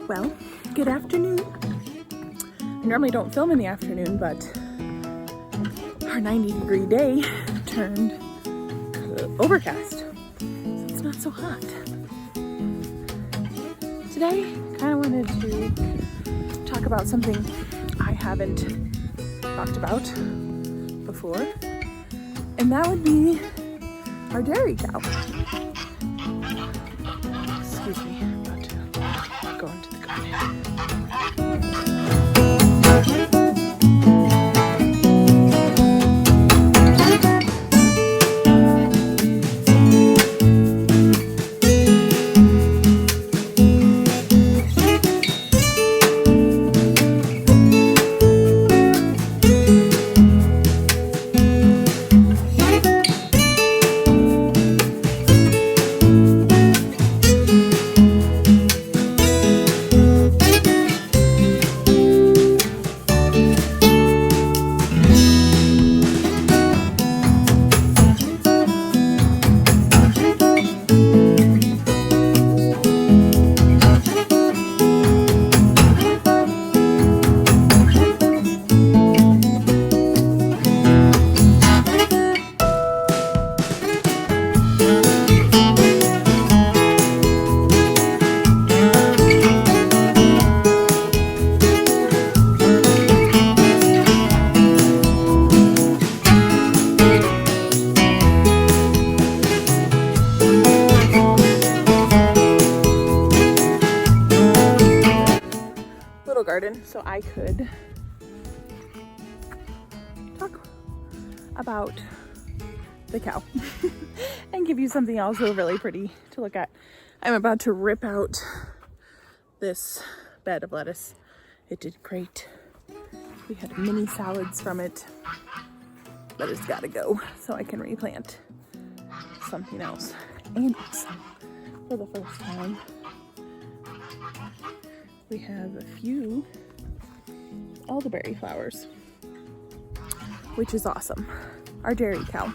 Well, good afternoon. I normally don't film in the afternoon, but our 90-degree day turned overcast, so it's not so hot. Today, I kind of wanted to talk about something I haven't talked about before, and that would be our dairy cow. Excuse me, I'm about to go into the garden. Garden, so I could talk about the cow and give you something also really pretty to look at. I'm about to rip out this bed of lettuce. It did great. We had mini salads from it, but it's got to go so I can replant something else. And also, for the first time, we have a few elderberry flowers, which is awesome. Our dairy cow.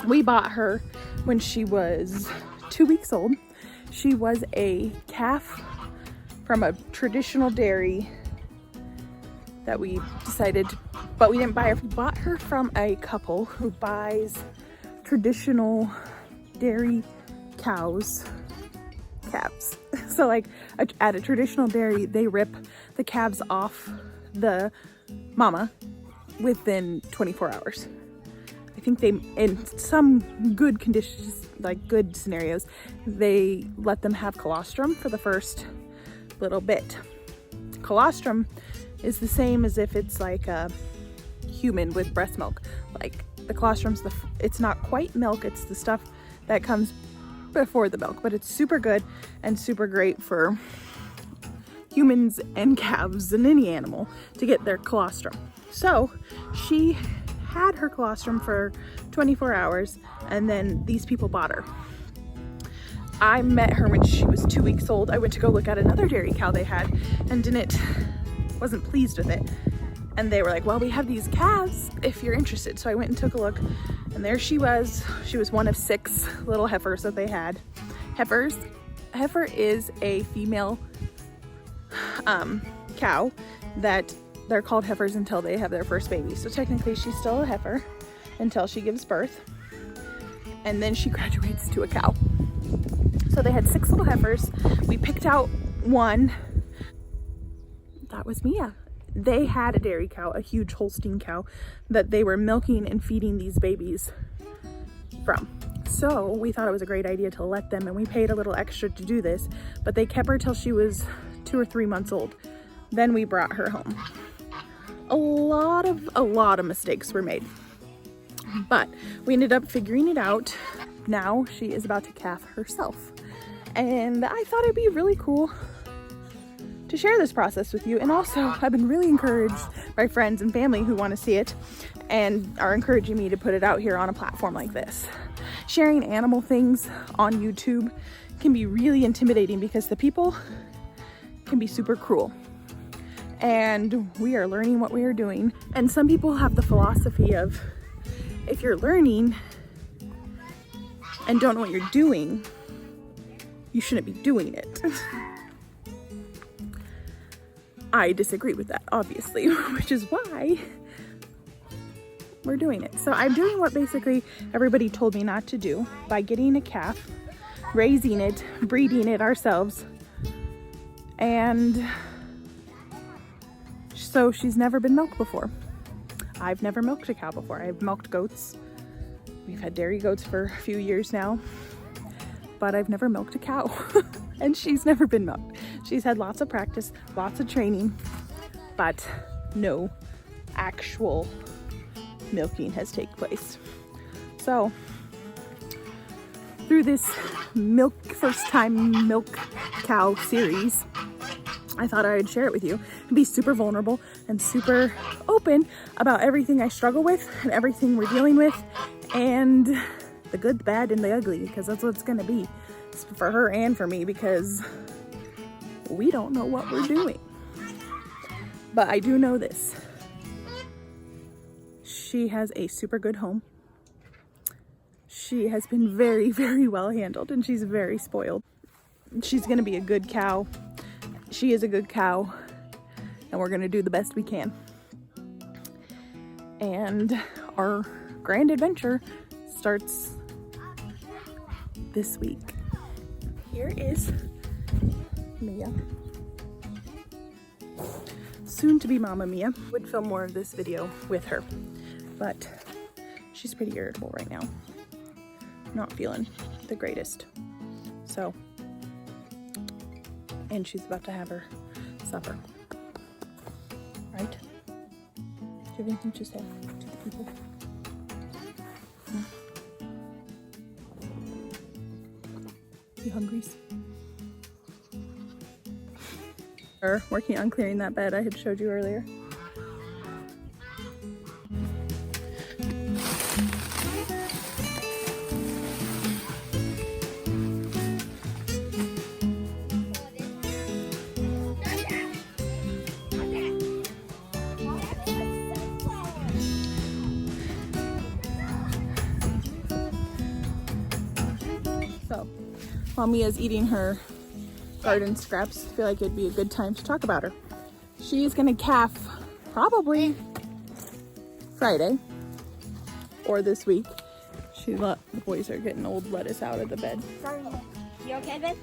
We bought her when she was 2 weeks old. She was a calf from a traditional dairy that we decided, but we didn't buy her. We bought her from a couple who buys traditional dairy calves. So like at a traditional dairy, they rip the calves off the mama within 24 hours. I think they, in some good conditions, like good scenarios, they let them have colostrum for the first little bit. Colostrum is the same as if it's like a human with breast milk. Like the colostrum's it's not quite milk, it's the stuff that comes before the milk, but it's super good and super great for humans and calves and any animal to get their colostrum. So she had her colostrum for 24 hours and then these people bought her. I met her when she was 2 weeks old. I went to go look at another dairy cow they had and wasn't pleased with it. And they were like, well, we have these calves if you're interested. So I went and took a look, and there she was. She was one of 6 little heifers that they had. Heifer is a female cow that they're called heifers until they have their first baby. So technically she's still a heifer until she gives birth, and then she graduates to a cow. So they had 6 little heifers. We picked out one. That was Mia. They had a dairy cow, a huge Holstein cow that they were milking and feeding these babies from. So we thought it was a great idea to let them, and we paid a little extra to do this, but they kept her till she was 2 or 3 months old. Then we brought her home. A lot of mistakes were made, but we ended up figuring it out. Now she is about to calf herself, and I thought it'd be really cool to share this process with you. And also I've been really encouraged by friends and family who want to see it and are encouraging me to put it out here on a platform like this. Sharing animal things on YouTube can be really intimidating because the people can be super cruel, and we are learning what we are doing. And some people have the philosophy of, if you're learning and don't know what you're doing, you shouldn't be doing it. I disagree with that, obviously, which is why we're doing it. So I'm doing what basically everybody told me not to do by getting a calf, raising it, breeding it ourselves. And so she's never been milked before. I've never milked a cow before. I've milked goats. We've had dairy goats for a few years now, but I've never milked a cow. And she's never been milked. She's had lots of practice, lots of training, but no actual milking has taken place. So through this first time milk cow series, I thought I would share it with you and be super vulnerable and super open about everything I struggle with and everything we're dealing with, and the good, the bad, and the ugly, because that's what it's gonna be for her and for me, because we don't know what we're doing. But I do know this: she has a super good home. She has been very, very well handled, and she's very spoiled. She's gonna be a good cow. She is a good cow, and we're gonna do the best we can. And our grand adventure starts this week. Here is Mia. Soon to be Mama Mia. Would film more of this video with her, but she's pretty irritable right now. Not feeling the greatest. So, and she's about to have her supper. Right? Do you have anything to say to the people? You hungry? We're working on clearing that bed I had showed you earlier. So, while Mia's eating her garden scraps, I feel like it'd be a good time to talk about her. She is gonna calf probably Friday or this week. The boys are getting old lettuce out of the bed. Sorry. You okay, babe?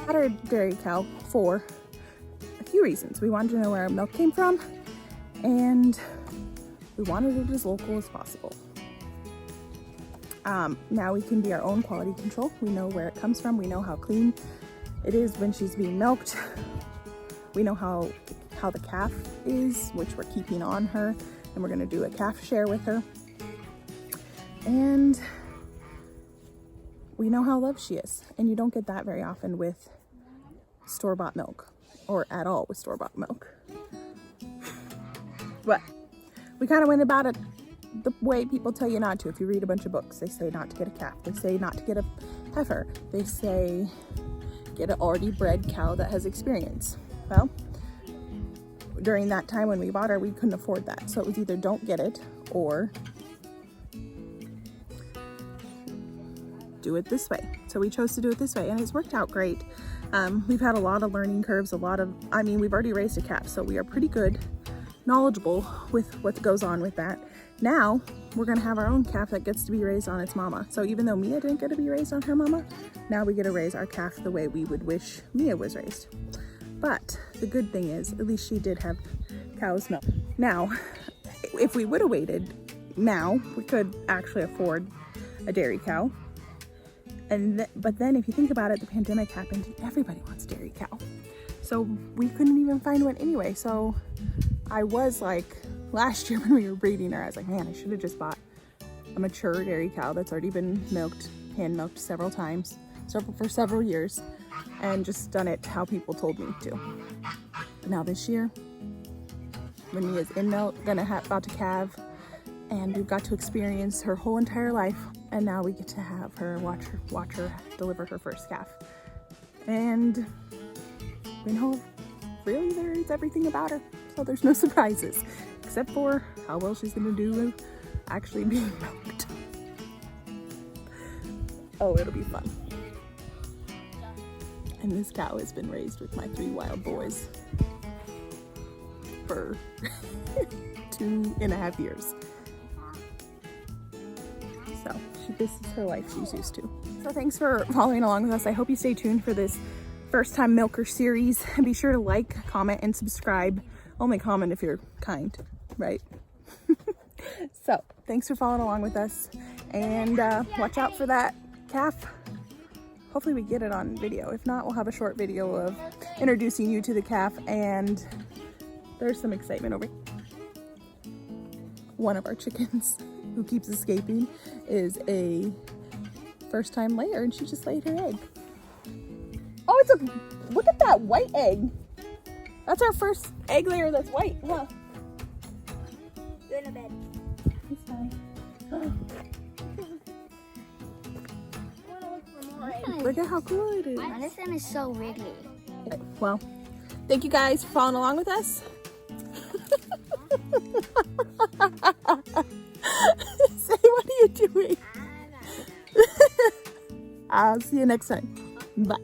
Got our dairy cow for a few reasons. We wanted to know where our milk came from, and we wanted it as local as possible. Now we can be our own quality control. We know where it comes from. We know how clean it is when she's being milked. We know how the calf is, which we're keeping on her, and we're gonna do a calf share with her. And we know how loved she is, and you don't get that very often with store-bought milk, or at all with store-bought milk. But we kind of went about it the way people tell you not to. If you read a bunch of books, they say not to get a calf, they say not to get a heifer, they say get an already bred cow that has experience. Well, during that time when we bought her, we couldn't afford that, so it was either don't get it or do it this way. So we chose to do it this way, and it's worked out great. We've had a lot of learning curves, we've already raised a calf, so we are pretty good, knowledgeable with what goes on with that. Now we're gonna have our own calf that gets to be raised on its mama. So even though Mia didn't get to be raised on her mama, now we get to raise our calf the way we would wish Mia was raised. But the good thing is, at least she did have cow's milk. Now, if we would have waited, now we could actually afford a dairy cow. But then if you think about it, the pandemic happened and everybody wants dairy cow. So we couldn't even find one anyway. So I was like, last year when we were breeding her, I was like, man, I should have just bought a mature dairy cow that's already been milked, hand milked several times, for several years, and just done it how people told me to. But now this year, when Mia's in milk, about to calve, and we've got to experience her whole entire life, and now we get to have her watch her deliver her first calf. And we know really there's everything about her, so there's no surprises except for how well she's gonna do actually being milked. Oh, it'll be fun. And this cow has been raised with my 3 wild boys for 2.5 years. So this is her life she's used to. So thanks for following along with us. I hope you stay tuned for this first time milker series. And be sure to like, comment, and subscribe. Only comment if you're kind, right? So thanks for following along with us, and watch out for that calf. Hopefully we get it on video. If not, we'll have a short video of introducing you to the calf, and there's some excitement over here. One of our chickens who keeps escaping is a first time layer, and she just laid her egg. Oh, look at that white egg. That's our first egg layer that's white, huh? Go in the bed. It's fine. Look at how cool it is. This one is so wiggly. Okay, well, thank you guys for following along with us. Say, what are you doing? I'll see you next time. Bye.